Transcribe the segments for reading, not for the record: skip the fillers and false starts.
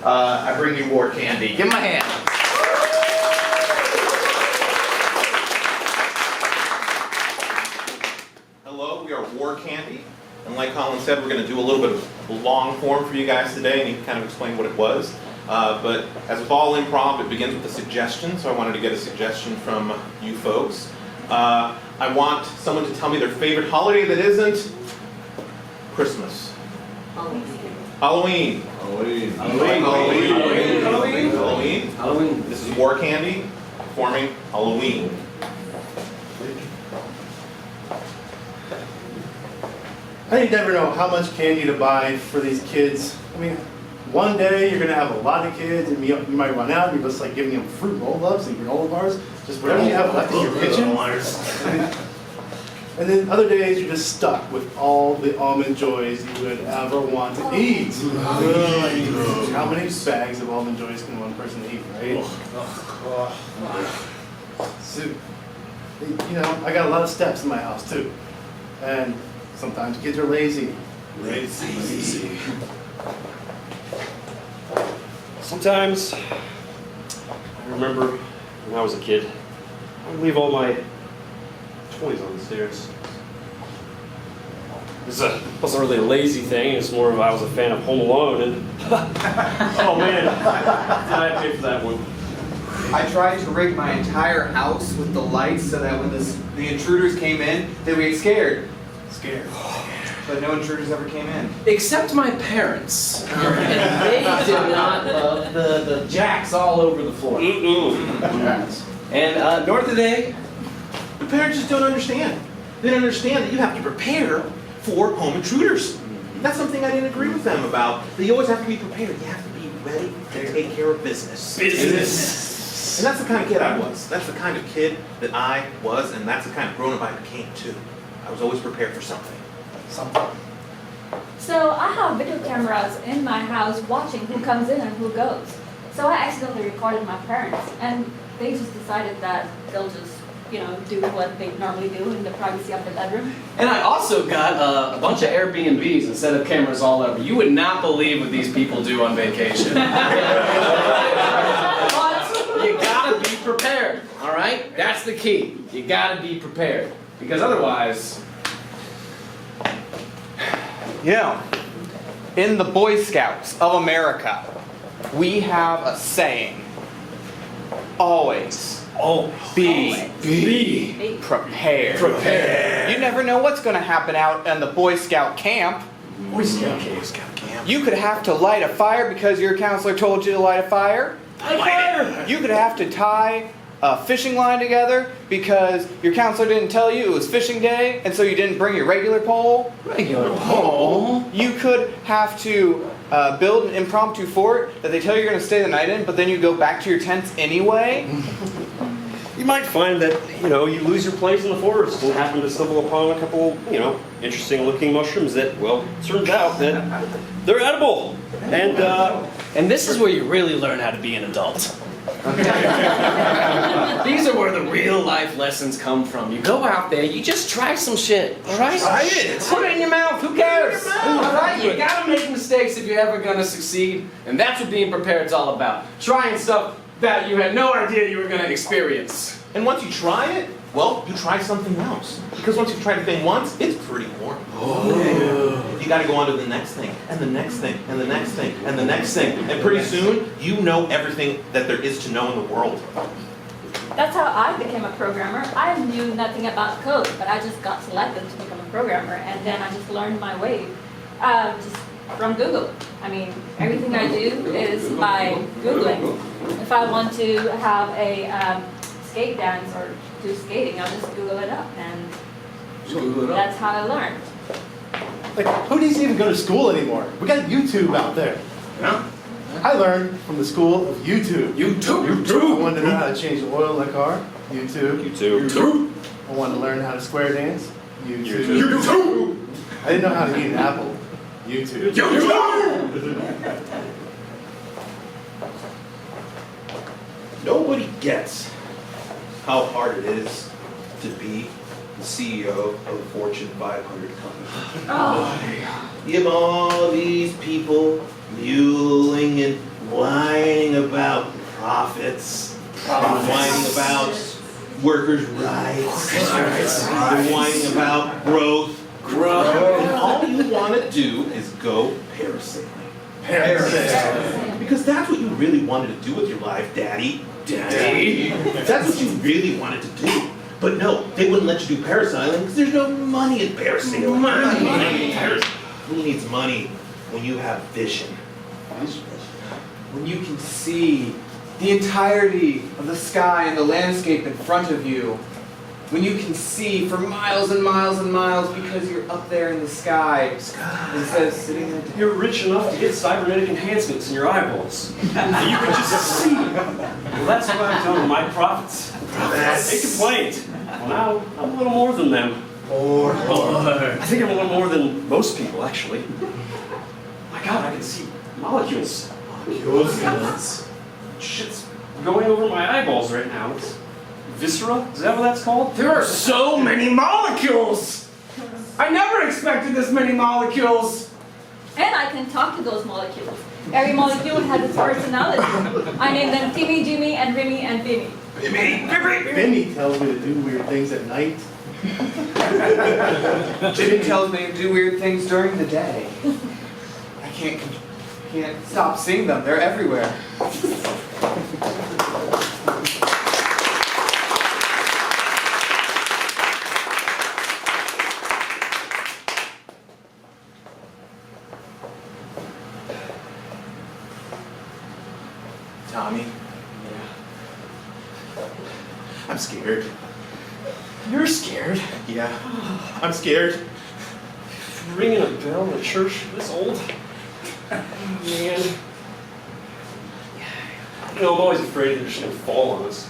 I bring you war candy. Give them a hand. Hello, we are War Candy, and like Colin said, we're going to do a little bit of long form for you guys today, and he kind of explained what it was. But as with all improv, it begins with a suggestion, so I wanted to get a suggestion from you folks. I want someone to tell me their favorite holiday that isn't Christmas. Halloween. Halloween. This is War Candy performing Halloween. I think you never know how much candy to buy for these kids. I mean, one day you're going to have a lot of kids and you might run out and you're just like giving them fruit roll-ups and granola bars, just whatever you have left in your kitchen. And then other days you're just stuck with all the Almond Joys you would ever want to eat. How many bags of Almond Joys can one person eat, right? So, you know, I got a lot of steps in my house too. And sometimes kids are lazy. Sometimes, I remember when I was a kid, I would leave all my toys on the stairs. It wasn't really a lazy thing, it's more of I was a fan of Home Alone, and oh man, did I pay for that one. I tried to rig my entire house with the lights so that when the intruders came in, they would get scared. But no intruders ever came in. Except my parents. And they did not love the jacks all over the floor. And nor do they. The parents just don't understand. They don't understand that you have to prepare for home intruders. That's something I didn't agree with them about. That you always have to be prepared. You have to be ready to take care of business. And that's the kind of kid I was. That's the kind of kid that I was, and that's the kind of grown-up I became too. I was always prepared for something. So I have video cameras in my house watching who comes in and who goes. So I accidentally recorded my parents, and they just decided that they'll just, you know, do what they normally do in the privacy of the bedroom. And I also got a bunch of Airbnbs and set up cameras all over. You would not believe what these people do on vacation. But you gotta be prepared, all right? That's the key. You gotta be prepared. Because otherwise... You know, in the Boy Scouts of America, we have a saying. Always be prepared. You never know what's going to happen out in the Boy Scout camp. Boy Scout camp. You could have to light a fire because your counselor told you to light a fire. You could have to tie a fishing line together because your counselor didn't tell you it was fishing day and so you didn't bring your regular pole. You could have to build an impromptu fort that they tell you you're going to stay the night in, but then you go back to your tents anyway. You might find that, you know, you lose your place in the forest and happen to stumble upon a couple, you know, interesting looking mushrooms that, well, turns out that they're edible. And this is where you really learn how to be an adult. These are where the real life lessons come from. You go out there, you just try some shit, alright? Try it. Put it in your mouth, who cares? Alright, you gotta make mistakes if you're ever gonna succeed. And that's what being prepared is all about. Trying stuff that you had no idea you were gonna experience. And once you try it, well, you try something else. Because once you've tried a thing once, it's pretty boring. You gotta go on to the next thing, and the next thing, and the next thing, and the next thing. And pretty soon, you know everything that there is to know in the world. That's how I became a programmer. I knew nothing about code, but I just got selected to become a programmer, and then I just learned my way just from Google. I mean, everything I do is by Googling. If I want to have a skate dance or do skating, I'll just Google it up, and that's how I learned. Like, who needs to even go to school anymore? We got YouTube out there. Yeah. I learned from the school of YouTube. YouTube. I wanted to know how to change the oil in a car. YouTube. I wanted to learn how to square dance. YouTube. I didn't know how to eat an apple. YouTube. Nobody gets how hard it is to be the CEO of a Fortune 500 company. You have all these people mulling and whining about profits. They're whining about workers' rights. They're whining about growth. And all you want to do is go parasailing. Because that's what you really wanted to do with your life, Daddy. That's what you really wanted to do. But no, they wouldn't let you do parasailing because there's no money in parasailing. Who needs money when you have vision? When you can see the entirety of the sky and the landscape in front of you. When you can see for miles and miles and miles because you're up there in the sky instead of sitting there. You're rich enough to get cybernetic enhancements in your eyeballs. You can just see. Well, that's what I've done with my profits. They complained. Well, now I'm a little more than them. I think I'm a little more than most people, actually. My God, I can see molecules. Shit's going over my eyeballs right now. It's viscera? Is that what that's called? There are so many molecules! I never expected this many molecules! And I can talk to those molecules. Every molecule has its personality. I name them Timmy, Jimmy, and Remy, and Bimmy. Benny tells me to do weird things at night. Jimmy tells me to do weird things during the day. I can't stop seeing them. They're everywhere. Tommy, I'm scared. You're scared. Yeah, I'm scared. Ringing a bell in a church this old? Man. You know, I'm always afraid they're just gonna fall on us.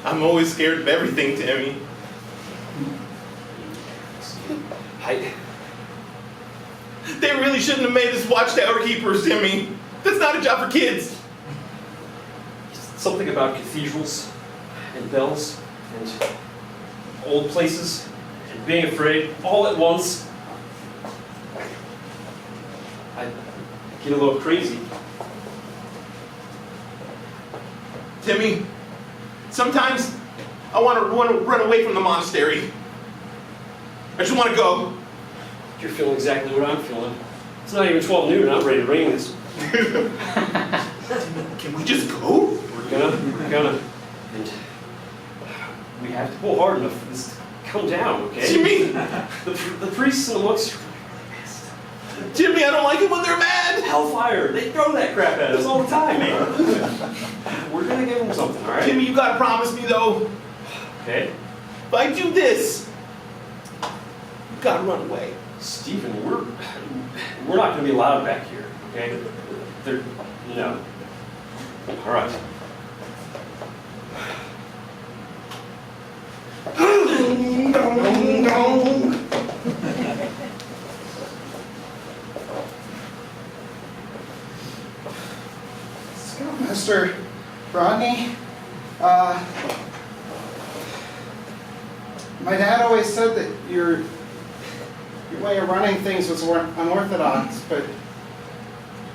I'm always scared of everything, Timmy. They really shouldn't have made us watchtower keepers, Timmy. That's not a job for kids. Something about cathedrals and bells and old places and being afraid all at once. I get a little crazy. Timmy, sometimes I want to run away from the monastery. I just want to go. You're feeling exactly what I'm feeling. It's not even 12 noon and I'm ready to ring this. Can we just go? We're gonna. And we have to pull hard enough for this to come down, okay? Jimmy! The priests and the monks are Jimmy, I don't like it when they're mad! hellfire. They throw that crap at us all the time, man. We're gonna give them something, all right? Jimmy, you gotta promise me though, Okay. if I do this, you gotta run away. Stephen, we're not gonna be allowed back here, okay? No. All right. Scoutmaster Rodney, my dad always said that your way of running things was unorthodox, but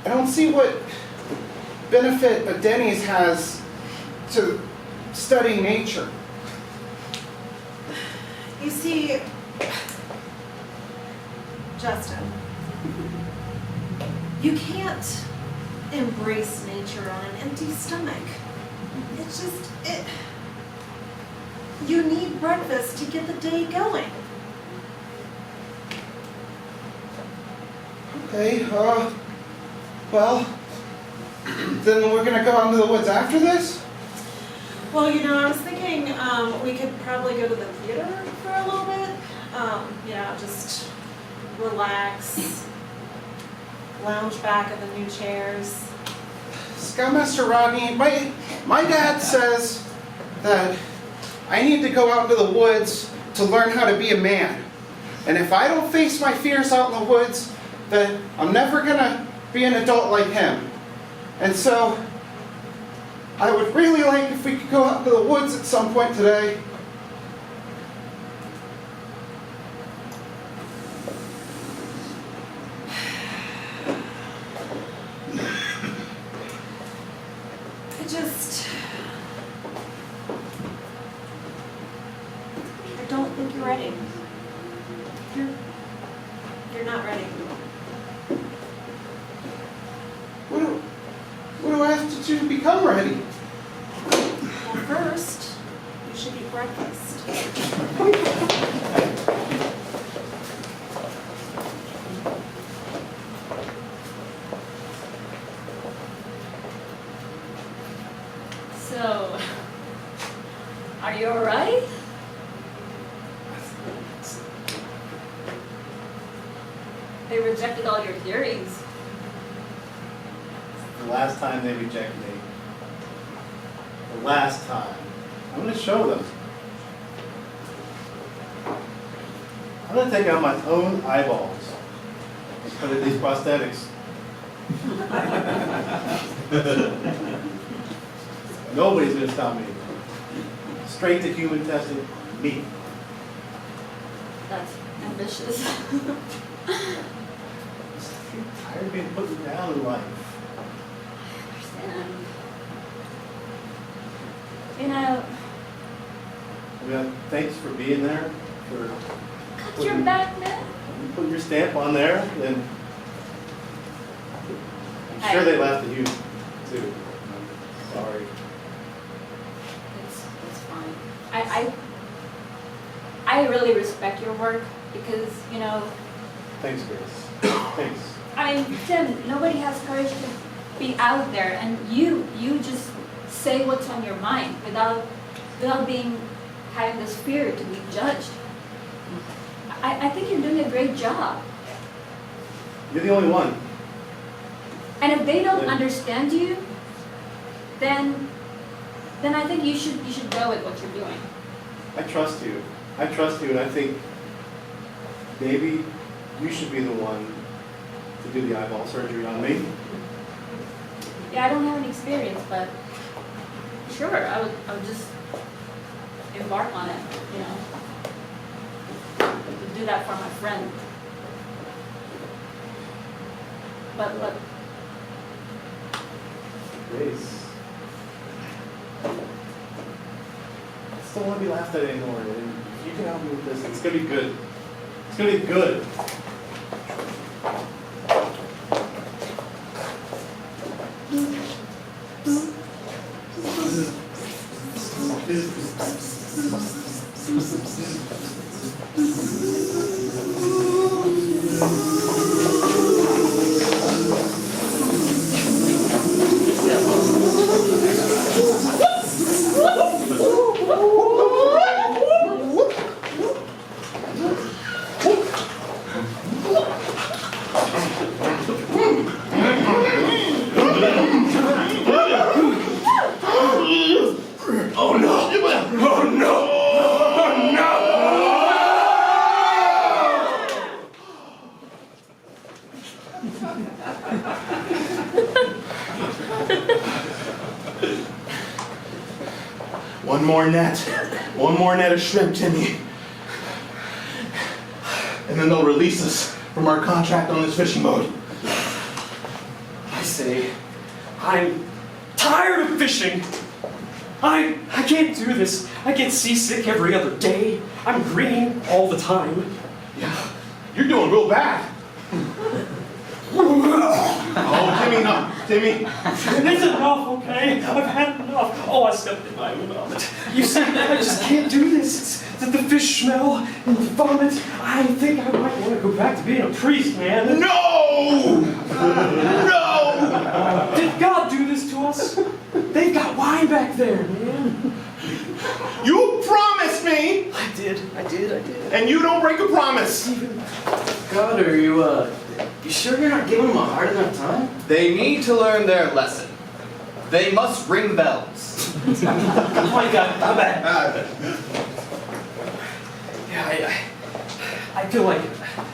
I don't see what benefit a Denny's has to study nature. You see, Justin, you can't embrace nature on an empty stomach. It's just, you need breakfast to get the day going. Okay, well, then we're gonna go out into the woods after this? Well, you know, I was thinking we could probably go to the theater for a little bit. Just relax, lounge back in the new chairs. Scoutmaster Rodney, my dad says that I need to go out into the woods to learn how to be a man. And if I don't face my fears out in the woods, then I'm never gonna be an adult like him. And so, I would really like if we could go out into the woods at some point today. just... I don't think you're ready. You're not ready. What do I have to do to become ready? Well, first, you should eat breakfast. So, are you alright? They rejected all your theories. The last time they rejected me. The last time. I'm gonna show them. I'm gonna take out my own eyeballs and put in these prosthetics. Nobody's gonna stop me. Straight to human testing, me. That's ambitious. I'm tired of being put down in life. And, you know, I mean, thanks for being there, for cut your back, man. putting your stamp on there, and I'm sure they laughed at you too. Sorry. It's fine. I really respect your work because, you know, Thanks, Grace. Thanks. I mean, Tim, nobody has courage to be out there, and you just say what's on your mind without having this fear to be judged. I think you're doing a great job. You're the only one. And if they don't Yeah. understand you, then I think you should go with what you're doing. I trust you. I trust you, and I think maybe you should be the one to do the eyeball surgery on me. Yeah, I don't have any experience, but sure, I would just embark on it, you know. Do that for my friend. But look, Grace. I still want to be laughed at anymore, and if you can help me with this, it's gonna be good. It's gonna be good. One more net of shrimp, Timmy. And then they'll release us from our contract on this fishing boat. I say, I'm tired of fishing. I can't do this. I get seasick every other day. I'm green all the time. Yeah, you're doing real bad. Oh, Timmy, no. Timmy. It's enough, okay? I've had enough. Oh, I stepped in my own vomit. You see, I just can't do this. It's the fish smell and the vomit. I think I might want to go back to being a priest, man. No! No! Did God do this to us? They've got wine back there, man. You promised me! I did. And you don't break a promise. God, are you sure you're not giving them a hard enough time? They need to learn their lesson. They must ring bells. Oh my God, I'm back. Yeah, I feel like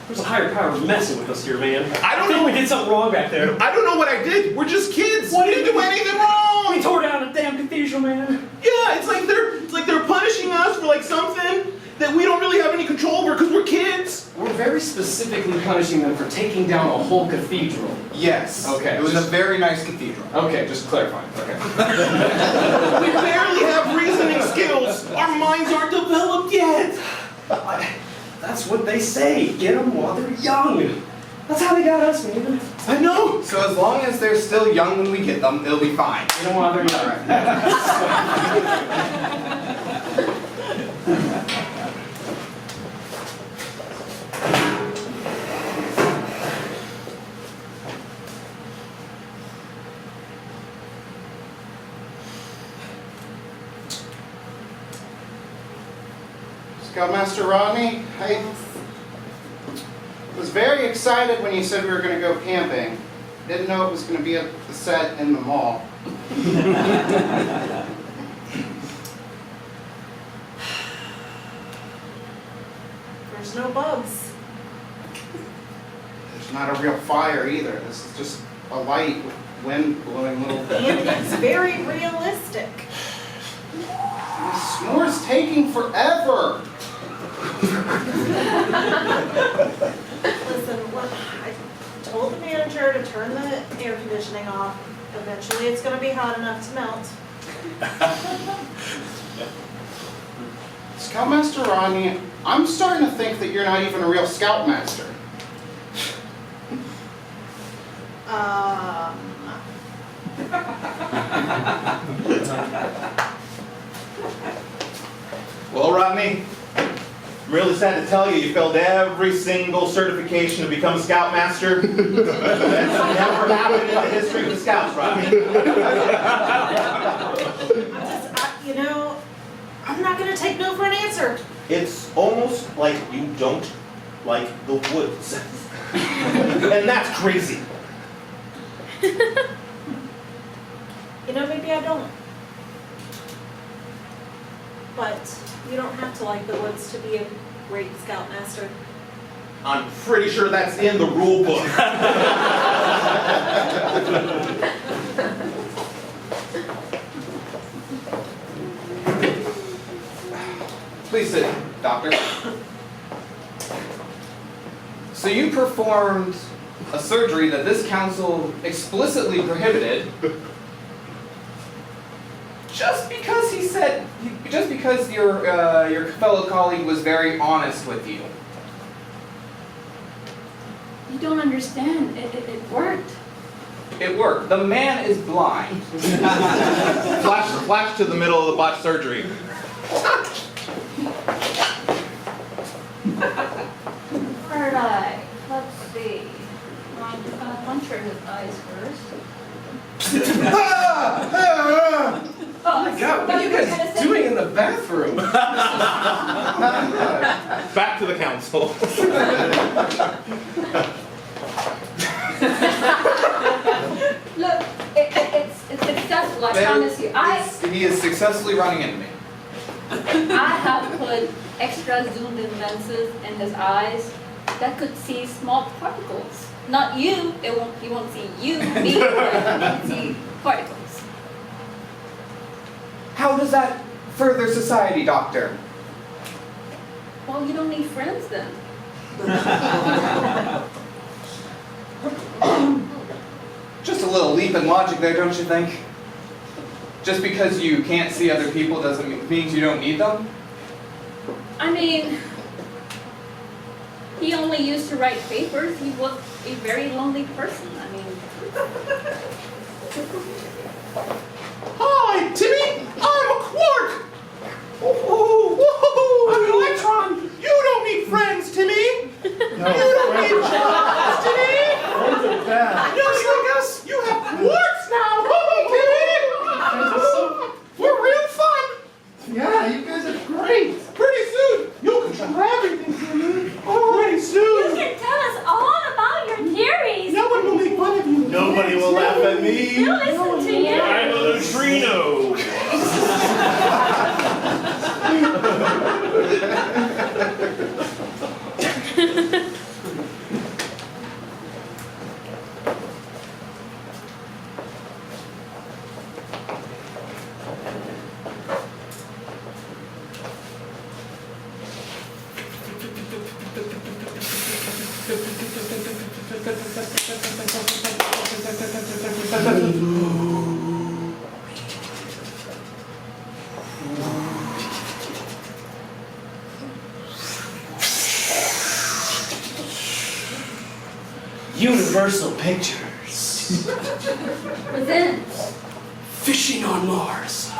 there's a higher power messing with us here, man. I don't think know. we did something wrong back there. I don't know what I did. We're just kids. What We did didn't do we- anything wrong. We tore down a damn cathedral, man. Yeah, it's like they're punishing us for like something that we don't really have any control over because we're kids. We're very specific specifically punishing them for taking down a whole cathedral. Yes. Okay, It was a just- very nice cathedral. Okay, just clarifying. Okay. We barely have reasoning skills. Our minds aren't developed yet. That's what they say. Get them while they're young. That's how they got us, man. I know. So as long as they're still young when we get them, they'll be fine. Get them while they're young. Scoutmaster Rodney, I was very excited when you said we were going to go camping. Didn't know it was going to be at the set in the mall. There's no bugs. There's not a real fire either. This is just a light with wind blowing little. And it's very realistic. The snore's taking forever. Listen, I told the manager to turn the air conditioning off. Eventually, it's gonna be hot enough to melt. Scoutmaster Rodney, I'm starting to think that you're not even a real scoutmaster. Well, Rodney, I'm really sad to tell you, you failed every single certification to become a Scoutmaster. That's never happened in the history of the Scouts, Rodney. You know, I'm not gonna take no for an answer. It's almost like you don't like the woods. And that's crazy. You know, maybe I don't. But you don't have to like the woods to be a great scoutmaster. I'm pretty sure that's in the rule book. Please sit, doctor. So you performed a surgery that this council explicitly prohibited just because your fellow colleague was very honest with you. You don't understand. It worked. It worked. The man is blind. Flash to the middle of the botched surgery. Third eye. Let's see. I'm gonna puncture his eyes first. Oh my God, what are you guys doing in the bathroom? Back to the council. Look, it's successful. I promise you. He is successfully running into me. I have put extra zoomed in lenses in his eyes that could see small particles. Not you. He won't see you. Me. He can see particles. How does that further society, doctor? Well, you don't need friends then. Just a little leap in logic there, don't you think? Just because you can't see other people doesn't mean you don't need them? I mean, he only used to write papers. He was a very lonely person. I mean, Hi, Timmy! I'm a quark! Whoa, I'm an electron! You don't need friends, Timmy! No, You don't need jobs, Timmy! friends are bad. Just like us, you have quarks now! Timmy! We're real fun! Yeah, you guys are great. Pretty soon, you'll control everything, Timmy! Pretty you soon! can tell us all about your theories. No one will make fun of you. Nobody will laugh at me. We'll listen to you. I'm a neutrino. Universal Pictures. Present. Fishing on Mars.